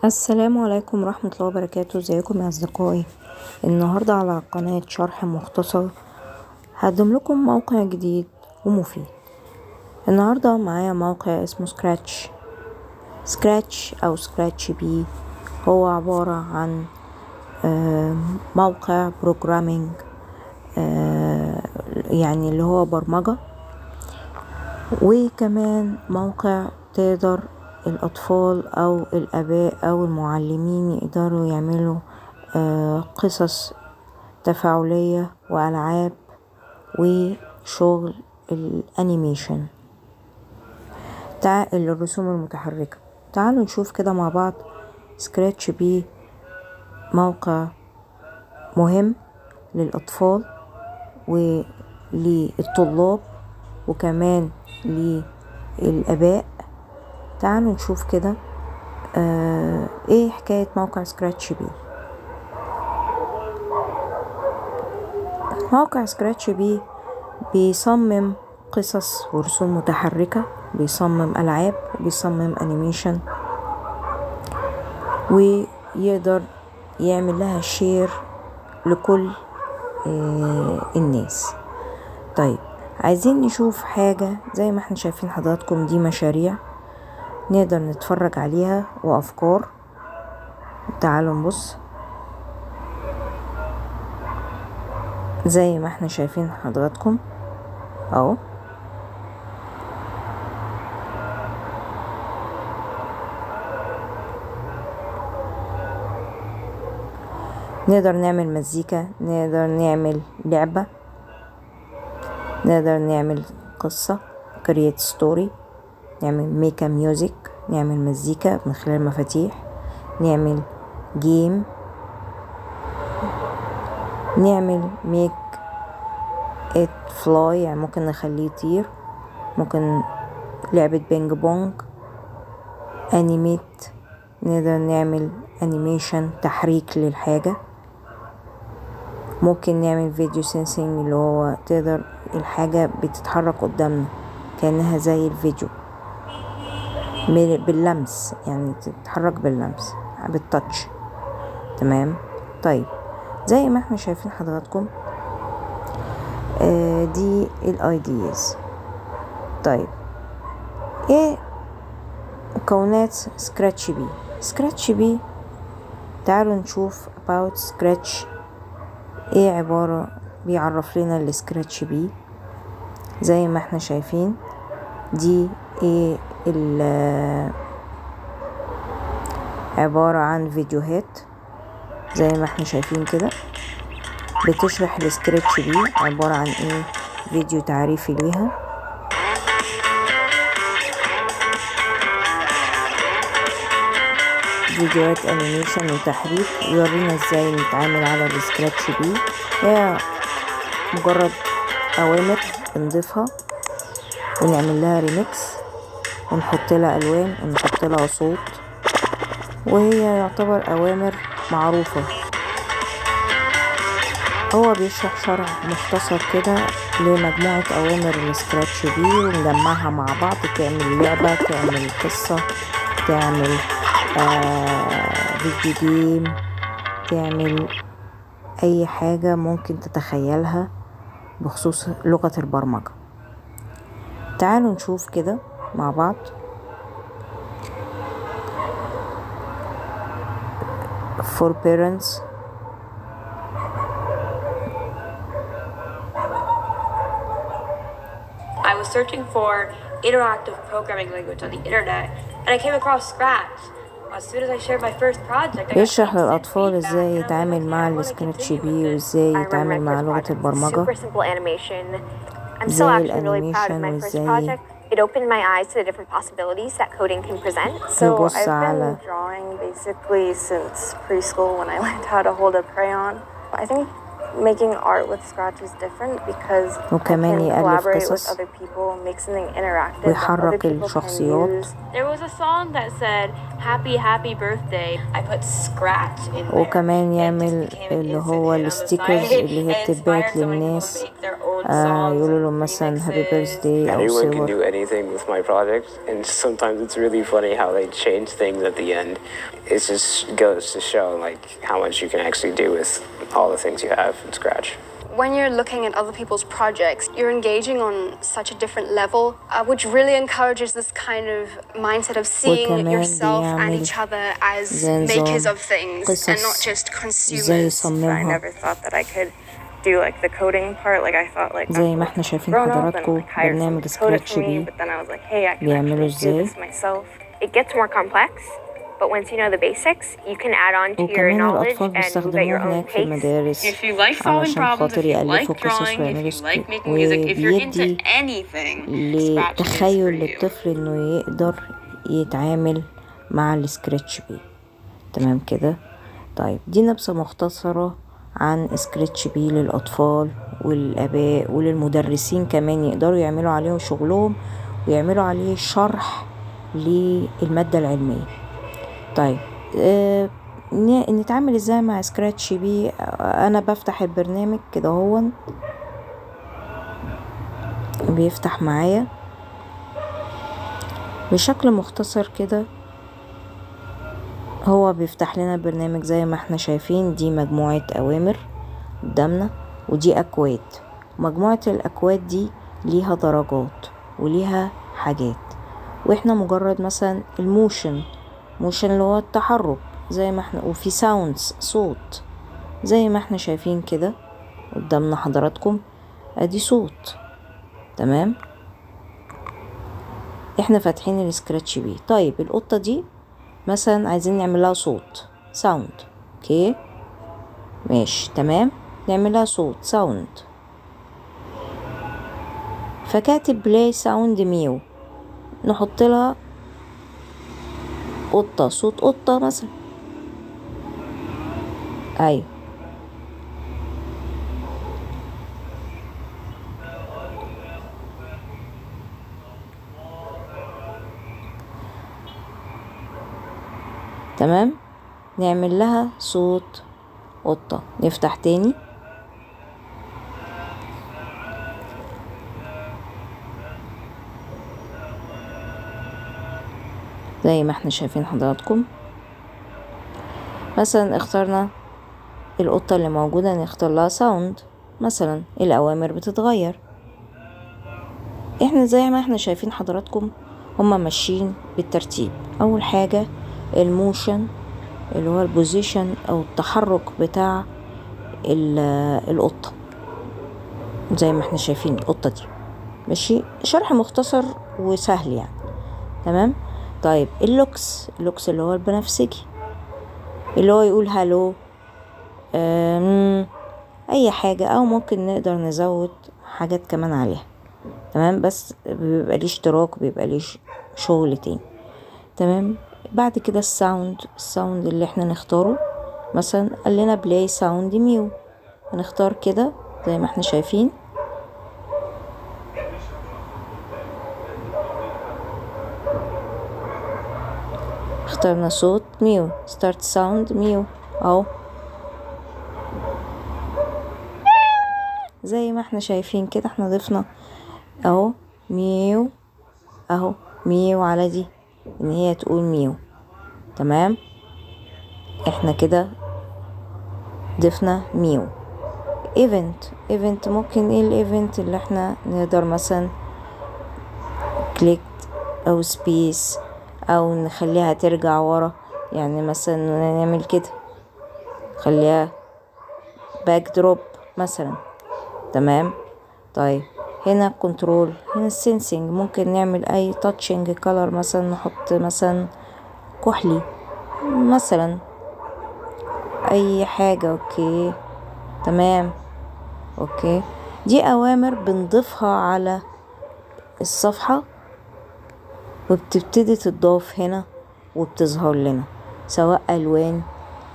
السلام عليكم ورحمة الله وبركاته. ازيكم يا اصدقائي؟ النهاردة على قناة شرح مختصر هقدم لكم موقع جديد ومفيد. النهاردة معايا موقع اسمه سكراتش او سكراتش بي. هو عبارة عن موقع بروجرامينج، يعني اللي هو برمجة، وكمان موقع تقدر الأطفال أو الآباء أو المعلمين يقدروا يعملوا قصص تفاعلية وألعاب وشغل الأنيميشن الرسوم المتحركة. تعالوا نشوف كده مع بعض. سكراتش بي موقع مهم للأطفال وللطلاب وكمان للآباء. تعالوا نشوف كده ايه حكاية موقع سكراتش بي. موقع سكراتش بي بيصمم قصص ورسوم متحركة، بيصمم ألعاب، بيصمم أنيميشن، ويقدر يعمل لها شير لكل الناس. طيب، عايزين نشوف حاجة زي ما احنا شايفين حضراتكم. دي مشاريع نقدر نتفرج عليها وأفكار. تعالوا نبص زي ما احنا شايفين حضراتكم اهو. نقدر نعمل مزيكا، نقدر نعمل لعبة، نقدر نعمل قصة create story، نعمل ميك ميوزك، نعمل مزيكا من خلال مفاتيح، نعمل جيم، نعمل ميك ات فلاي، يعني ممكن نخليه يطير، ممكن لعبة بينج بونج، انيميت، نقدر نعمل انيميشن تحريك للحاجة، ممكن نعمل فيديو سينسينج اللي هو تقدر الحاجة بتتحرك قدامنا كأنها زي الفيديو باللمس، يعني تتحرك باللمس بالتاتش. تمام. طيب، زي ما احنا شايفين حضراتكم دي الايديز. طيب، ايه مكونات سكراتش بي؟ سكراتش بي تعالوا نشوف about سكراتش ايه عبارة. بيعرف لنا السكراتش بي زي ما احنا شايفين. دي ايه عبارة عن فيديوهات زي ما احنا شايفين كده، بتشرح السكراتش بي عبارة عن ايه، فيديو تعريفي ليها. فيديوهات انيميشن وتحريك يورينا ازاي نتعامل على السكراتش بي. هي مجرد اوامر بنضيفها ونعمل لها ريميكس ونحط لها الوان ونحط لها صوت، وهي يعتبر اوامر معروفة. هو بيشرح شرح مختصر كده لمجموعة اوامر السكراتش بي ونجمعها مع بعض، تعمل لعبة، تعمل قصة، تعمل فيديو جيم، تعمل اي حاجة ممكن تتخيلها بخصوص لغة البرمجة. تعالوا نشوف كده مع بعض. for parents، I was searching for interactive programming language on the internet and I came across Scratch. As soon as I shared my first project, بيشرح للأطفال ازاي يتعامل مع السكراتش بي وازاي يتعامل مع لغة البرمجة زي الانيميشن وازاي it opened my eyes to the different possibilities that coding can present. So نبص I've على been drawing basically since preschool when I learned how to hold a crayon. I think making art with Scratch is different because I وكمان can يألف collaborate with قصص other people, make something interactive that other ويحرك people can الشخصيات. use. There was a song that said happy birthday. I put Scratch in there. وكمان It just يعمل became an اللي instant هو hit on the الستيكرز site. اللي هي It بتتبعت inspired so many people to للناس، make their own songs يقولوا and له مثلا هابي remixes. بيرثداي أو Anyone can صور. do anything with my project, and sometimes it's really funny how they change things at the end. It just goes to show like how much you can actually do with all the things you have in Scratch. When you're looking at other people's projects, you're engaging on such a different level, which really encourages this kind of mindset of seeing وكمان yourself and بيعمل each other as زي makers نظام of things and not قصص just ازاي consumers. I يصممها. never thought that I could do like the coding part. Like I thought like زي ما احنا شايفين حضراتكم برنامج سكراتش بي but then I was like, hey, I can بيعملوا actually do ازاي. this myself. It gets more complex, but once you know the basics, you can add on to your وكمان knowledge الأطفال and move at your بيستخدموه own هناك في pace. المدارس If you like solving علشان problems, if خاطر you يألفوا like قصص drawing, ويعملوا if you like making music, if وبيدي you're into anything, Scratch is for لتخيل you. للطفل انه يقدر يتعامل مع السكراتش بي. تمام كده. طيب دي نبذة مختصرة عن سكراتش بي للأطفال والآباء وللمدرسين كمان، يقدروا يعملوا عليه شغلهم ويعملوا عليه شرح للمادة العلمية. طيب نتعامل ازاي مع سكراتش بي؟ انا بفتح البرنامج كده، هو بيفتح معايا بشكل مختصر كده. هو بيفتح لنا البرنامج زي ما احنا شايفين. دي مجموعة اوامر قدامنا ودي اكواد. مجموعة الاكواد دي ليها درجات وليها حاجات، واحنا مجرد مثلا الموشن اللي هو التحرك زي ما احنا، وفي ساوندز صوت زي ما احنا شايفين كده قدامنا حضراتكم. ادي صوت. تمام. احنا فاتحين السكراتش بي. طيب القطة دي مثلا عايزين نعمل لها صوت ساوند. اوكي ماشي تمام. نعمل لها صوت ساوند، فكاتب بلاي ساوند ميو. نحط لها قطة، صوت قطة مثلا. ايوه تمام. نعمل لها صوت قطة. نفتح تاني. زي ما احنا شايفين حضراتكم. مثلا اخترنا القطة اللي موجودة، نختار لها ساوند مثلا. الأوامر بتتغير. احنا زي ما احنا شايفين حضراتكم هما ماشيين بالترتيب. أول حاجة الموشن اللي هو البوزيشن أو التحرك بتاع القطة زي ما احنا شايفين القطة دي. ماشي، شرح مختصر وسهل يعني. تمام. طيب اللوكس اللي هو البنفسجي اللي هو يقول هالو، اي حاجة، او ممكن نقدر نزود حاجات كمان عليها. تمام. بس بيبقى ليه اشتراك، بيبقى ليه شغل تاني. تمام. بعد كده الساوند اللي احنا نختاره. مثلا قال لنا بلاي ساوند ميو، هنختار كده زي ما احنا شايفين. اخترنا صوت ميو، ستارت ساوند ميو اهو زي ما احنا شايفين كده. احنا ضفنا اهو ميو، اهو ميو على دي ان هي تقول ميو. تمام. احنا كده ضفنا ميو. ايفنت ممكن ايه الايفنت اللي احنا نقدر مثلا كليك او سبيس او نخليها ترجع ورا. يعني مثلا نعمل كده، خليها باك دروب مثلا. تمام. طيب هنا كنترول، هنا السنسنج. ممكن نعمل اي تاتشنج كولر مثلا، نحط مثلا كحلي مثلا، اي حاجة. اوكي تمام. اوكي دي اوامر بنضيفها على الصفحة وبتبتدي تضاف هنا وبتظهر لنا، سواء الوان،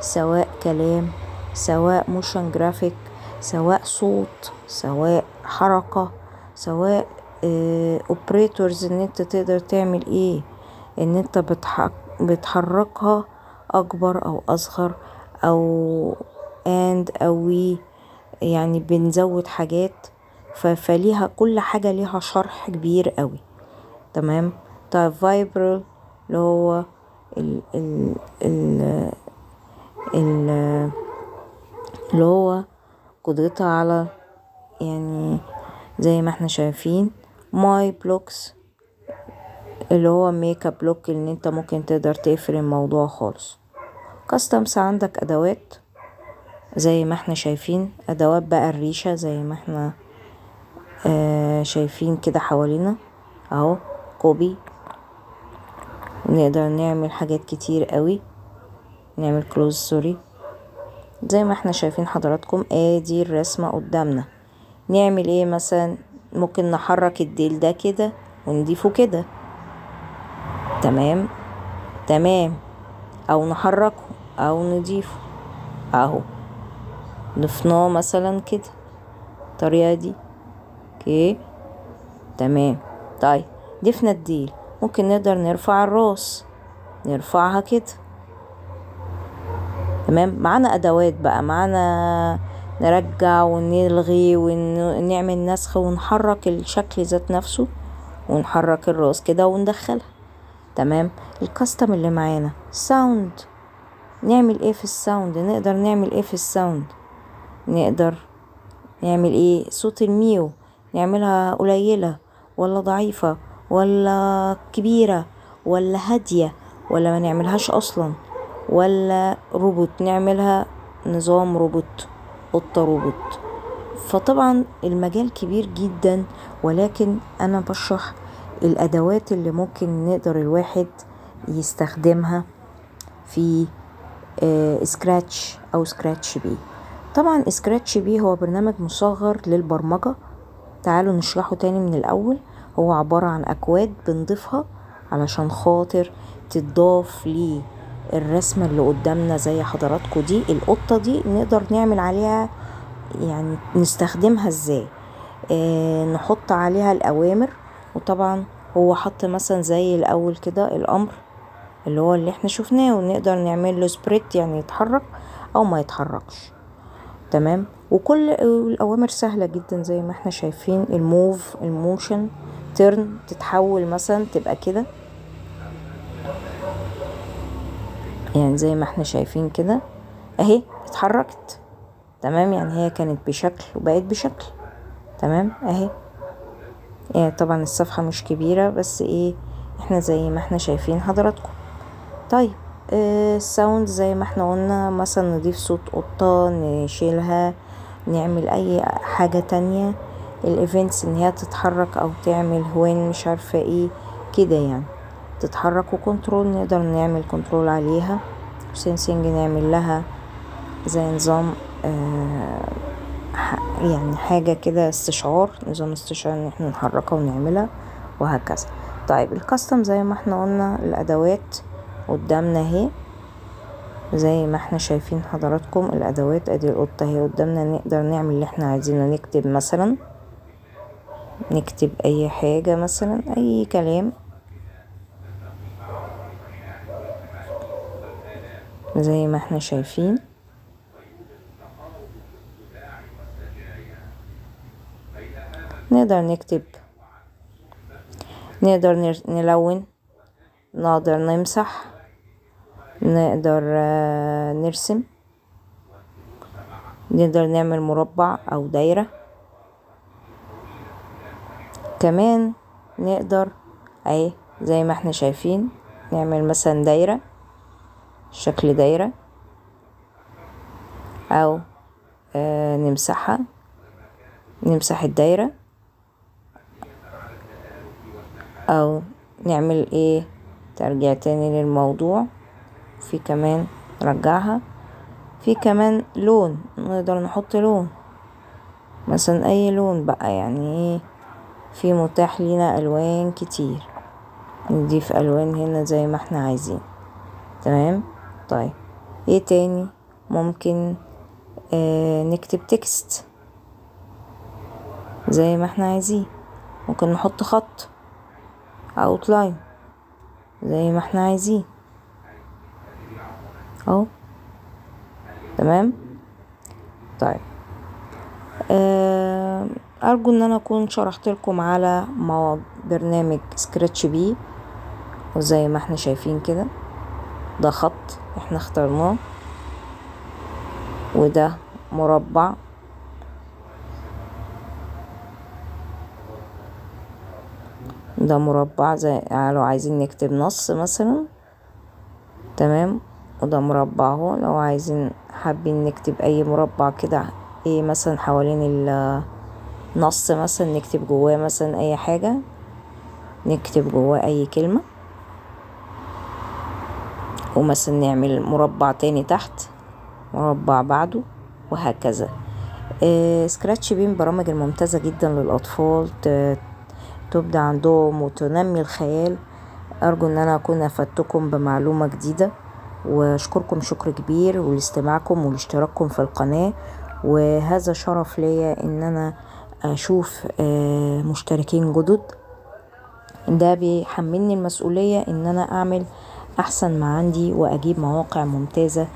سواء كلام، سواء موشن جرافيك، سواء صوت، سواء حركة، سواء اوبريتورز، ان انت تقدر تعمل ايه، ان انت بتحركها اكبر او اصغر، او او وي، يعني بنزود حاجات. فليها كل حاجة ليها شرح كبير قوي. تمام. طيب فايبرال اللي هو اللي هو قدرتها على، يعني زي ما احنا شايفين ماي بلوكس اللي هو ميك اب بلوك، ان انت ممكن تقدر تقفل الموضوع خالص. كاستمز عندك ادوات زي ما احنا شايفين، ادوات بقى الريشة زي ما احنا شايفين كده حوالينا اهو. كوبي، نقدر نعمل حاجات كتير قوي. نعمل كلوز سوري زي ما احنا شايفين حضراتكم. ادي الرسمة قدامنا. نعمل ايه مثلا؟ ممكن نحرك الديل ده كده ونضيفه كده. تمام تمام. او نحركه او نضيفه اهو. ضفناه مثلا كده الطريقة دي. اوكي تمام. طيب ضفنا الديل، ممكن نقدر نرفع الراس، نرفعها كده. تمام. معانا ادوات بقى، معانا نرجع ونلغي ونعمل نسخ ونحرك الشكل ذات نفسه، ونحرك الراس كده وندخلها. تمام. الكاستم اللي معانا ساوند، نعمل ايه في الساوند؟ نقدر نعمل ايه في الساوند؟ نقدر نعمل ايه؟ صوت الميو نعملها قليلة ولا ضعيفة ولا كبيرة ولا هادية ولا ما نعملهاش اصلا، ولا روبوت نعملها نظام روبوت، قطة روبوت. فطبعا المجال كبير جدا، ولكن انا بشرح الادوات اللي ممكن نقدر الواحد يستخدمها في سكراتش او سكراتش بي. طبعا سكراتش بي هو برنامج مصغر للبرمجة. تعالوا نشرحه تاني من الاول. هو عبارة عن اكواد بنضيفها علشان خاطر تضاف لي الرسمة اللي قدامنا. زي حضراتكم دي القطة دي نقدر نعمل عليها، يعني نستخدمها ازاي؟ نحط عليها الاوامر. وطبعا هو حط مثلا زي الاول كده الامر اللي هو اللي احنا شفناه، ونقدر نعمل له سبريت يعني يتحرك او ما يتحركش. تمام. وكل الاوامر سهلة جدا زي ما احنا شايفين. الموف، الموشن، ترن، تتحول مثلا تبقى كده، يعني زي ما احنا شايفين كده اهي اتحركت. تمام. يعني هي كانت بشكل وبقت بشكل. تمام اهي. يعني طبعا الصفحة مش كبيرة، بس ايه، احنا زي ما احنا شايفين حضراتكم. طيب الساوند زي ما احنا قلنا، مثلا نضيف صوت قطة، نشيلها، نعمل اي حاجة تانية. الايفنتس ان هي تتحرك او تعمل هوين مش عارفة ايه كده، يعني تتحرك. وكنترول نقدر نعمل كنترول عليها. سينسينج نعمل لها زي نظام يعني حاجة كده استشعار، نظام استشعار ان احنا نحركها ونعملها وهكذا. طيب الكاستم زي ما احنا قلنا الادوات قدامنا اهي زي ما احنا شايفين حضراتكم. الادوات ادي القطة اهي قدامنا، نقدر نعمل اللي احنا عايزينه. نكتب مثلا، نكتب اي حاجة مثلا، اي كلام زي ما احنا شايفين. نقدر نكتب، نقدر نلون، نقدر نمسح، نقدر نرسم، نقدر نعمل مربع او دايرة. كمان نقدر اهي زي ما احنا شايفين نعمل مثلا دايرة، شكل دايرة، او نمسحها، نمسح الدايرة، او نعمل ايه، ترجع تاني للموضوع. في كمان نرجعها. في كمان لون، نقدر نحط لون مثلا اي لون بقى، يعني ايه، في متاح لنا الوان كتير. نضيف الوان هنا زي ما احنا عايزين. تمام. طيب ايه تاني؟ ممكن نكتب تكست. زي ما احنا عايزين. ممكن نحط خط اوتلاين زي ما احنا عايزين اهو. تمام. طيب ارجو ان انا اكون شرحت لكم على برنامج سكراتش بي. وزي ما احنا شايفين كده ده خط احنا اخترناه، وده مربع، ده مربع زي لو عايزين نكتب نص مثلا. تمام. وده مربع اهو لو عايزين حابين نكتب اي مربع كده ايه مثلا حوالين النص، مثلا نكتب جواه مثلا اي حاجة، نكتب جواه اي كلمة، ومثلا نعمل مربع تاني تحت، مربع بعده، وهكذا. سكراتش بي من البرامج الممتازة جدا للأطفال، تبدأ عندهم وتنمي الخيال. أرجو أن أنا أكون أفدتكم بمعلومة جديدة، وأشكركم شكر كبير ولاستماعكم والاشتراككم في القناة. وهذا شرف ليا أن أنا أشوف مشتركين جدد. ده بيحملني المسؤولية أن أنا أعمل أحسن ما عندي، وأجيب مواقع ممتازة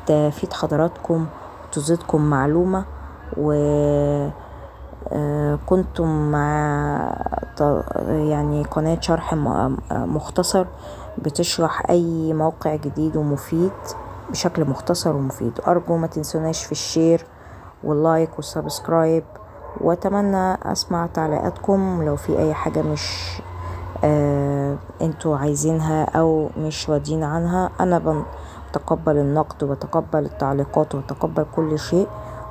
تفيد حضراتكم وتزيدكم معلومة. كنتم مع يعني قناة شرح مختصر بتشرح أي موقع جديد ومفيد بشكل مختصر ومفيد. أرجو ما تنسوناش في الشير واللايك والسبسكرايب، وأتمنى أسمع تعليقاتكم لو في أي حاجة مش انتوا عايزينها أو مش راضيين عنها. أنا بتقبل النقد وبتقبل التعليقات وبتقبل كل شيء.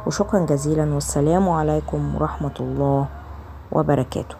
وشكرا جزيلا، والسلام عليكم ورحمة الله وبركاته.